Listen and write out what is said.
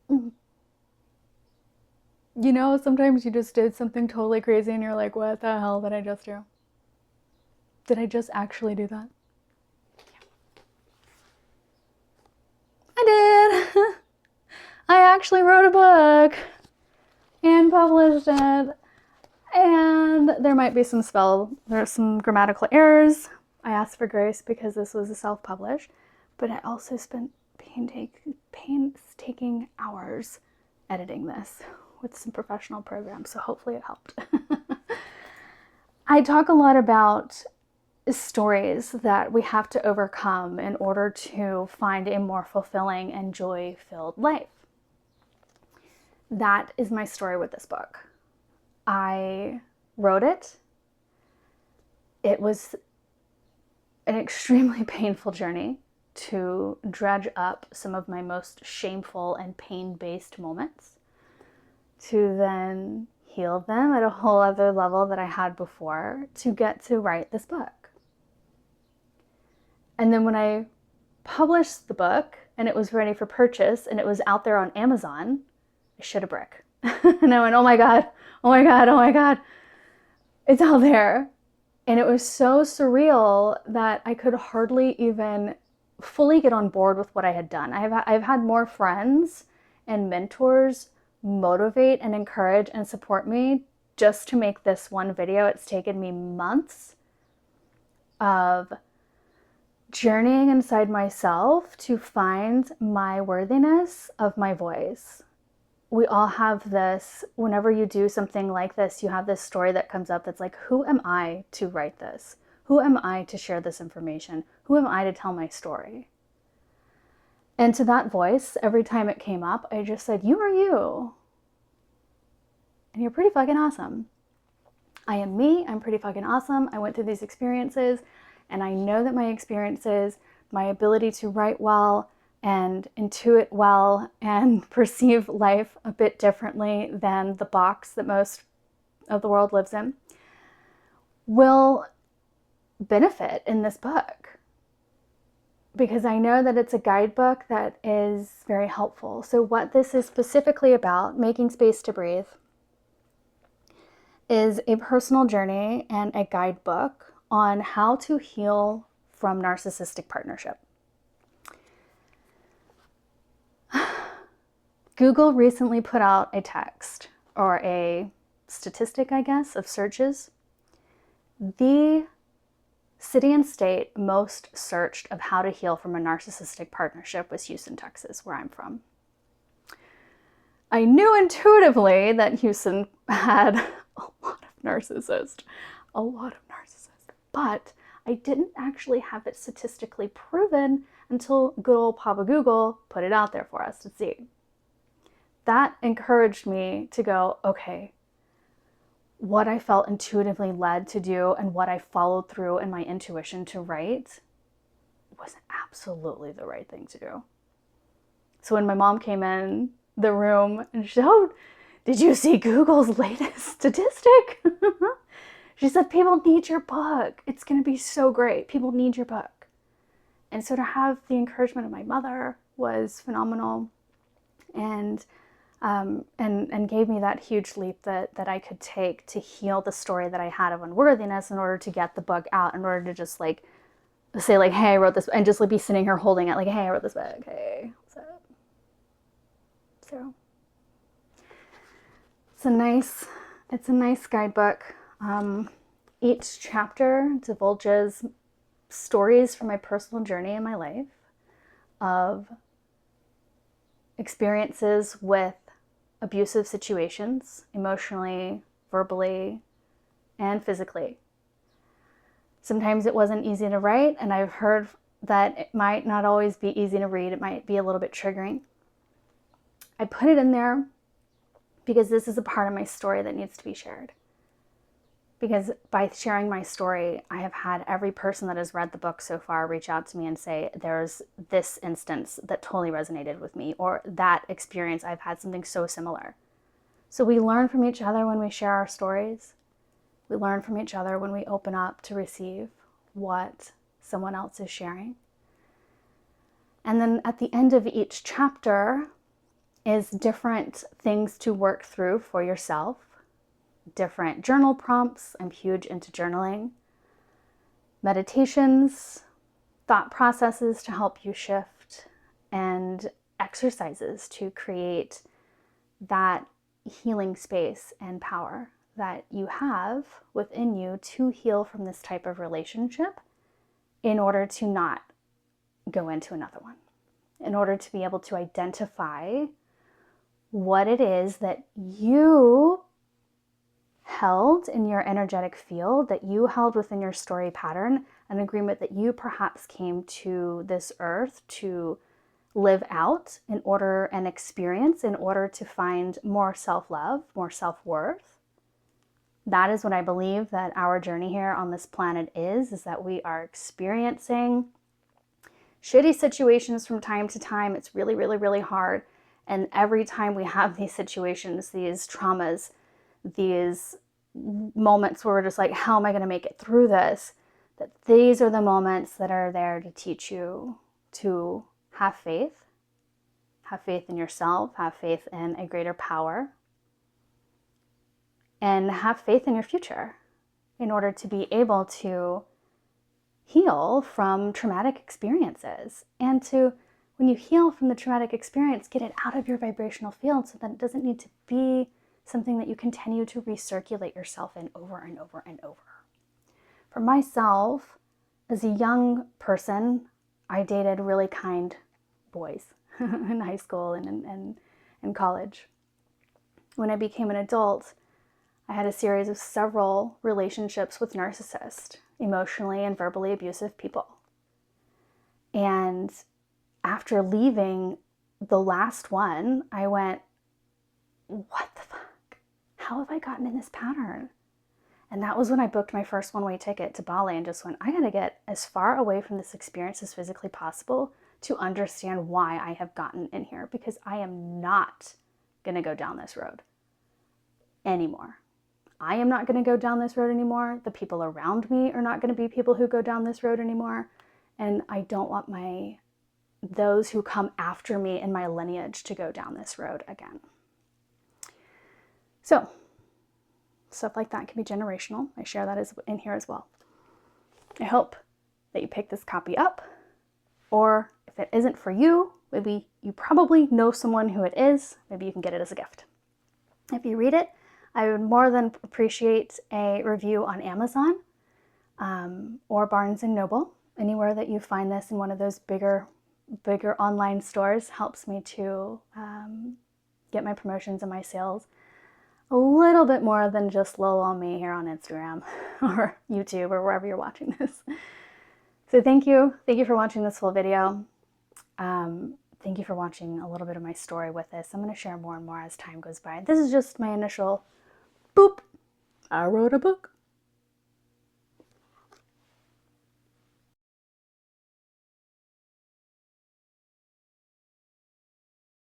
You know, sometimes you just did something totally crazy and you're like, what the hell did I just do? Did I just actually do that? I did. I actually wrote a book and published it. And there might be there's some grammatical errors. I asked for grace because this was a self-publish, but I also spent painstaking hours editing this with some professional programs, so hopefully it helped. I talk a lot about stories that we have to overcome in order to find a more fulfilling and joy-filled life. That is my story with this book. I wrote it. It was an extremely painful journey to dredge up some of my most shameful and pain-based moments, to then heal them at a whole other level that I had before to get to write this book. And then when I published the book and it was ready for purchase and it was out there on Amazon, I shit a brick. And I went, oh my God, oh my God, oh my God, it's out there. And it was so surreal that I could hardly even fully get on board with what I had done. I've had more friends and mentors motivate and encourage and support me just to make this one video. It's taken me months of journeying inside myself to find my worthiness of my voice. We all have this, whenever you do something like this, you have this story that comes up that's like, who am I to write this? Who am I to share this information? Who am I to tell my story? And to that voice, every time it came up, I just said, you are you. And you're pretty fucking awesome. I am me, I'm pretty fucking awesome. I went through these experiences, and I know that my experiences, my ability to write well, and intuit well and perceive life a bit differently than the box that most of the world lives in, will benefit in this book. Because I know that it's a guidebook that is very helpful. So what this is specifically about, Making Space to Breathe, is a personal journey and a guidebook on how to heal from narcissistic partnership. Google recently put out a text, or a statistic, I guess, of searches. The city and state most searched of how to heal from a narcissistic partnership was Houston, Texas, where I'm from. I knew intuitively that Houston had a lot of narcissists, but I didn't actually have it statistically proven until good old Papa Google put it out there for us to see. That encouraged me to go, okay, what I felt intuitively led to do and what I followed through in my intuition to write was absolutely the right thing to do. So when my mom came in the room and she said, oh, did you see Google's latest statistic? She said, people need your book. It's going to be so great. People need your book. And so to have the encouragement of my mother was phenomenal. And gave me that huge leap that I could take to heal the story that I had of unworthiness in order to get the book out, in order to just like say like, hey, I wrote this, and just like be sitting here holding it like, hey, I wrote this book, hey, what's up? So it's a nice guidebook. Each chapter divulges stories from my personal journey in my life of experiences with abusive situations, emotionally, verbally, and physically. Sometimes it wasn't easy to write, and I've heard that it might not always be easy to read. It might be a little bit triggering. I put it in there because this is a part of my story that needs to be shared. Because by sharing my story, I have had every person that has read the book so far reach out to me and say, there's this instance that totally resonated with me, or that experience, I've had something so similar. So we learn from each other when we share our stories. We learn from each other when we open up to receive what someone else is sharing. And then at the end of each chapter, is different things to work through for yourself, different journal prompts. I'm huge into journaling, meditations, thought processes to help you shift, and exercises to create that healing space and power that you have within you to heal from this type of relationship in order to not go into another one, in order to be able to identify what it is that you held in your energetic field, that you held within your story pattern, an agreement that you perhaps came to this earth to live out in order and experience in order to find more self-love, more self-worth. That is what I believe that our journey here on this planet is that we are experiencing shitty situations from time to time. It's really, really, really hard. And every time we have these situations, these traumas, these moments where we're just like, how am I going to make it through this? That these are the moments that are there to teach you to have faith in yourself, have faith in a greater power, and have faith in your future in order to be able to heal from traumatic experiences. And to, when you heal from the traumatic experience, get it out of your vibrational field so that it doesn't need to be something that you continue to recirculate yourself in over and over and over. For myself, as a young person, I dated really kind boys in high school and in college. When I became an adult, I had a series of several relationships with narcissists, emotionally and verbally abusive people. And after leaving the last one, I went, what the fuck? How have I gotten in this pattern? And that was when I booked my first one-way ticket to Bali and just went, I gotta get as far away from this experience as physically possible to understand why I have gotten in here, because I am not gonna go down this road anymore. I am not gonna go down this road anymore. The people around me are not gonna be people who go down this road anymore. And I don't want those who come after me in my lineage to go down this road again. So, stuff like that can be generational. I share that in here as well. I hope that you pick this copy up, or if it isn't for you, maybe you probably know someone who it is. Maybe you can get it as a gift. If you read it, I would more than appreciate a review on Amazon or Barnes & Noble. Anywhere that you find this in one of those bigger online stores helps me to get my promotions and my sales a little bit more than just lol on me here on Instagram or YouTube or wherever you're watching this. So thank you for watching this full video. Thank you for watching a little bit of my story with this. I'm going to share more and more as time goes by. This is just my initial boop. I wrote a book.